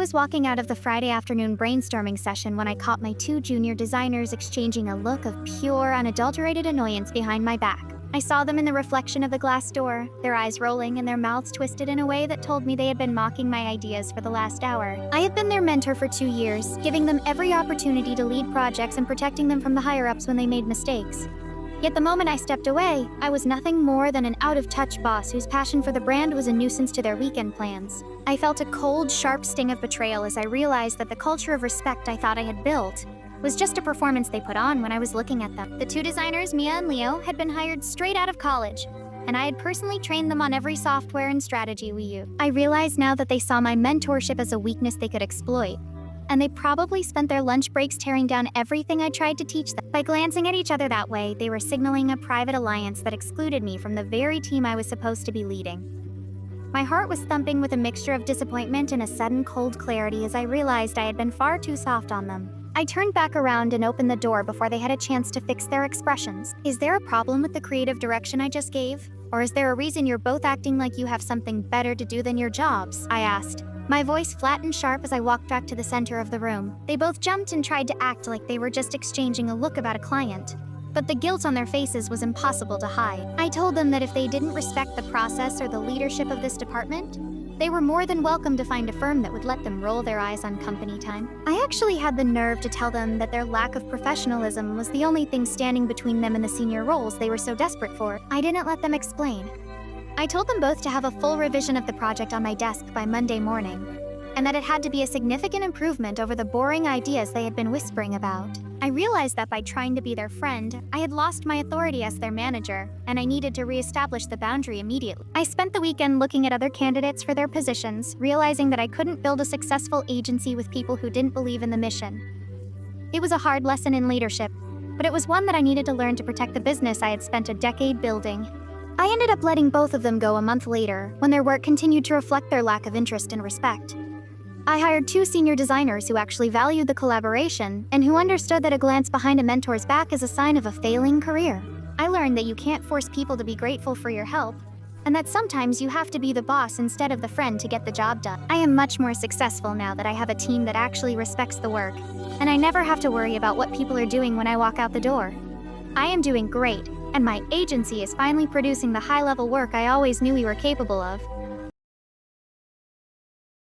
was walking out of the Friday afternoon brainstorming session when I caught my two junior designers exchanging a look of pure, unadulterated annoyance behind my back. I saw them in the reflection of the glass door, their eyes rolling and their mouths twisted in a way that told me they had been mocking my ideas for the last hour. I had been their mentor for 2 years, giving them every opportunity to lead projects and protecting them from the higher-ups when they made mistakes. Yet the moment I stepped away, I was nothing more than an out-of-touch boss whose passion for the brand was a nuisance to their weekend plans. I felt a cold, sharp sting of betrayal as I realized that the culture of respect I thought I had built was just a performance they put on when I was looking at them. The two designers, Mia and Leo, had been hired straight out of college, and I had personally trained them on every software and strategy we use. I realized now that they saw my mentorship as a weakness they could exploit, and they probably spent their lunch breaks tearing down everything I tried to teach them. By glancing at each other that way, they were signaling a private alliance that excluded me from the very team I was supposed to be leading. My heart was thumping with a mixture of disappointment and a sudden cold clarity as I realized I had been far too soft on them. I turned back around and opened the door before they had a chance to fix their expressions. Is there a problem with the creative direction I just gave? Or is there a reason you're both acting like you have something better to do than your jobs? I asked, my voice flat and sharp as I walked back to the center of the room. They both jumped and tried to act like they were just exchanging a look about a client, but the guilt on their faces was impossible to hide. I told them that if they didn't respect the process or the leadership of this department, they were more than welcome to find a firm that would let them roll their eyes on company time. I actually had the nerve to tell them that their lack of professionalism was the only thing standing between them and the senior roles they were so desperate for. I didn't let them explain. I told them both to have a full revision of the project on my desk by Monday morning, and that it had to be a significant improvement over the boring ideas they had been whispering about. I realized that by trying to be their friend, I had lost my authority as their manager, and I needed to reestablish the boundary immediately. I spent the weekend looking at other candidates for their positions, realizing that I couldn't build a successful agency with people who didn't believe in the mission. It was a hard lesson in leadership, but it was one that I needed to learn to protect the business I had spent a decade building. I ended up letting both of them go a month later, when their work continued to reflect their lack of interest and respect. I hired 2 senior designers who actually valued the collaboration and who understood that a glance behind a mentor's back is a sign of a failing career. I learned that you can't force people to be grateful for your help, and that sometimes you have to be the boss instead of the friend to get the job done. I am much more successful now that I have a team that actually respects the work, and I never have to worry about what people are doing when I walk out the door. I am doing great, and my agency is finally producing the high-level work I always knew we were capable of.